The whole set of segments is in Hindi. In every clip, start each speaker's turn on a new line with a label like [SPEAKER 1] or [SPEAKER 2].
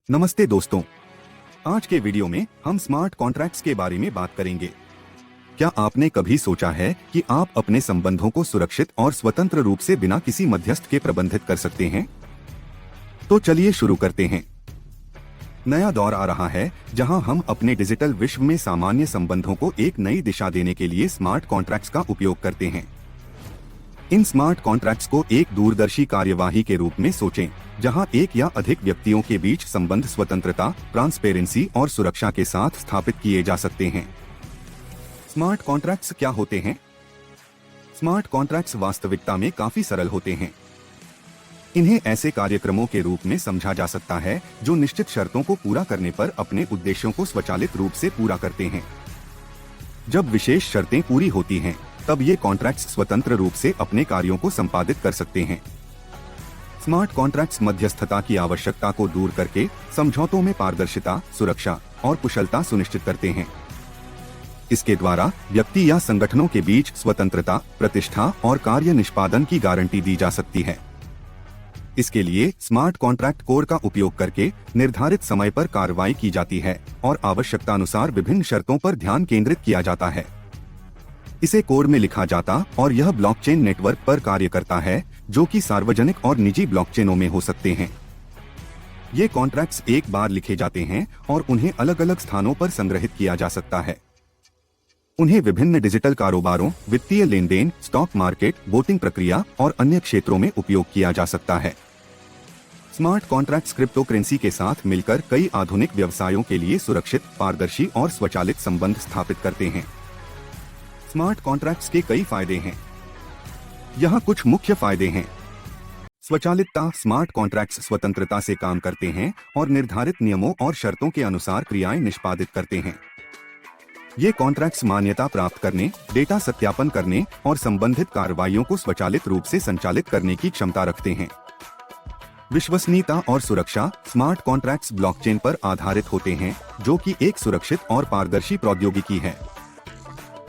[SPEAKER 1] नमस्ते दोस्तों, आज के वीडियो में हम स्मार्ट कॉन्ट्रैक्ट्स के बारे में बात करेंगे। क्या आपने कभी सोचा है कि आप अपने संबंधों को सुरक्षित और स्वतंत्र रूप से बिना किसी मध्यस्थ के प्रबंधित कर सकते हैं? तो चलिए शुरू करते हैं। नया दौर आ रहा है जहां हम अपने डिजिटल विश्व में सामान्य संबंधों को एक नई दिशा देने के लिए स्मार्ट कॉन्ट्रैक्ट्स का उपयोग करते हैं। इन स्मार्ट कॉन्ट्रैक्ट्स को एक दूरदर्शी कार्यवाही के रूप में सोचें, जहां एक या अधिक व्यक्तियों के बीच संबंध स्वतंत्रता, ट्रांसपेरेंसी और सुरक्षा के साथ स्थापित किए जा सकते हैं। स्मार्ट कॉन्ट्रैक्ट्स क्या होते हैं? स्मार्ट कॉन्ट्रैक्ट्स वास्तविकता में काफी सरल होते हैं। इन्हें ऐसे कार्यक्रमों के रूप में समझा जा सकता है जो निश्चित शर्तों को पूरा करने पर अपने उद्देश्यों को स्वचालित रूप से पूरा करते हैं। जब विशेष शर्तें पूरी होती हैं, तब ये कॉन्ट्रैक्ट्स स्वतंत्र रूप से अपने कार्यों को संपादित कर सकते हैं। स्मार्ट कॉन्ट्रैक्ट्स मध्यस्थता की आवश्यकता को दूर करके समझौतों में पारदर्शिता, सुरक्षा और कुशलता सुनिश्चित करते हैं। इसके द्वारा व्यक्ति या संगठनों के बीच स्वतंत्रता, प्रतिष्ठा और कार्य निष्पादन की गारंटी दी जा सकती है। इसके लिए स्मार्ट कॉन्ट्रैक्ट कोड का उपयोग करके निर्धारित समय पर कार्रवाई की जाती है और आवश्यकतानुसार विभिन्न शर्तों पर ध्यान केंद्रित किया जाता है। इसे कोड में लिखा जाता और यह ब्लॉकचेन नेटवर्क पर कार्य करता है, जो कि सार्वजनिक और निजी ब्लॉकचेनों में हो सकते हैं। ये कॉन्ट्रैक्ट्स एक बार लिखे जाते हैं और उन्हें अलग अलग स्थानों पर संग्रहित किया जा सकता है। उन्हें विभिन्न डिजिटल कारोबारों, वित्तीय लेनदेन, स्टॉक मार्केट, वोटिंग प्रक्रिया और अन्य क्षेत्रों में उपयोग किया जा सकता है। स्मार्ट कॉन्ट्रैक्ट्स क्रिप्टोकरेंसी के साथ मिलकर कई आधुनिक व्यवसायों के लिए सुरक्षित, पारदर्शी और स्वचालित संबंध स्थापित करते हैं। स्मार्ट कॉन्ट्रैक्ट्स के कई फायदे हैं। यहाँ कुछ मुख्य फायदे हैं। स्वचालितता। स्मार्ट कॉन्ट्रैक्ट्स स्वतंत्रता से काम करते हैं और निर्धारित नियमों और शर्तों के अनुसार क्रियाएं निष्पादित करते हैं। ये कॉन्ट्रैक्ट्स मान्यता प्राप्त करने, डेटा सत्यापन करने और संबंधित कार्रवाइयों को स्वचालित रूप से संचालित करने की क्षमता रखते हैं। विश्वसनीयता और सुरक्षा। स्मार्ट कॉन्ट्रैक्ट्स ब्लॉकचेन पर आधारित होते हैं, जो कि एक सुरक्षित और पारदर्शी प्रौद्योगिकी है।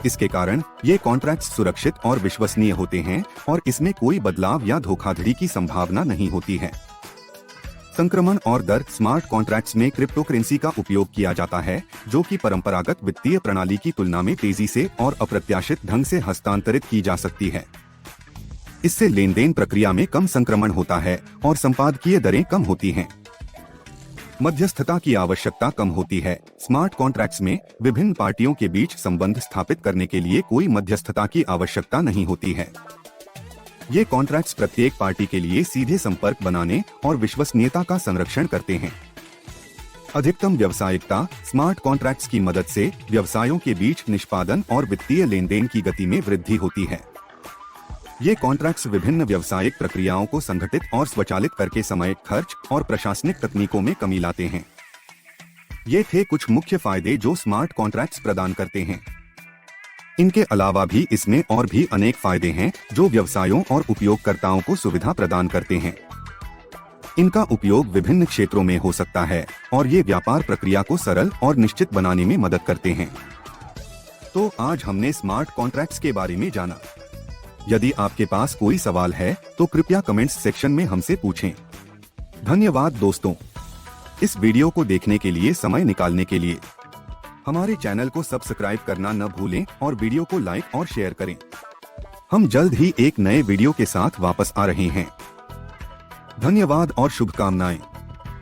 [SPEAKER 1] इसके कारण ये कॉन्ट्रैक्ट्स सुरक्षित और विश्वसनीय होते हैं और इसमें कोई बदलाव या धोखाधड़ी की संभावना नहीं होती है। संक्रमण और दर। स्मार्ट कॉन्ट्रैक्ट्स में क्रिप्टोकरेंसी का उपयोग किया जाता है, जो कि परंपरागत वित्तीय प्रणाली की तुलना में तेजी से और अप्रत्याशित ढंग से हस्तांतरित की जा सकती है। इससे लेनदेन प्रक्रिया में कम संक्रमण होता है और संपादकीय दरें कम होती हैं। मध्यस्थता की आवश्यकता कम होती है। स्मार्ट कॉन्ट्रैक्ट्स में विभिन्न पार्टियों के बीच संबंध स्थापित करने के लिए कोई मध्यस्थता की आवश्यकता नहीं होती है। ये कॉन्ट्रैक्ट्स प्रत्येक पार्टी के लिए सीधे संपर्क बनाने और विश्वसनीयता का संरक्षण करते हैं। अधिकतम व्यावसायिकता। स्मार्ट कॉन्ट्रैक्ट्स की मदद से व्यवसायों के बीच निष्पादन और वित्तीय लेनदेन की गति में वृद्धि होती है। ये कॉन्ट्रैक्ट्स विभिन्न व्यावसायिक प्रक्रियाओं को संगठित और स्वचालित करके समय, खर्च और प्रशासनिक तकनीकों में कमी लाते हैं। ये थे कुछ मुख्य फायदे जो स्मार्ट कॉन्ट्रैक्ट्स प्रदान करते हैं। इनके अलावा भी इसमें और भी अनेक फायदे हैं जो व्यवसायों और उपयोगकर्ताओं को सुविधा प्रदान करते हैं। इनका उपयोग विभिन्न क्षेत्रों में हो सकता है और ये व्यापार प्रक्रिया को सरल और निश्चित बनाने में मदद करते हैं। तो आज हमने स्मार्ट कॉन्ट्रैक्ट्स के बारे में जाना। यदि आपके पास कोई सवाल है तो कृपया कमेंट्स सेक्शन में हमसे पूछें। धन्यवाद दोस्तों, इस वीडियो को देखने के लिए, समय निकालने के लिए। हमारे चैनल को सब्सक्राइब करना न भूलें और वीडियो को लाइक और शेयर करें। हम जल्द ही एक नए वीडियो के साथ वापस आ रहे हैं। धन्यवाद और शुभकामनाएं।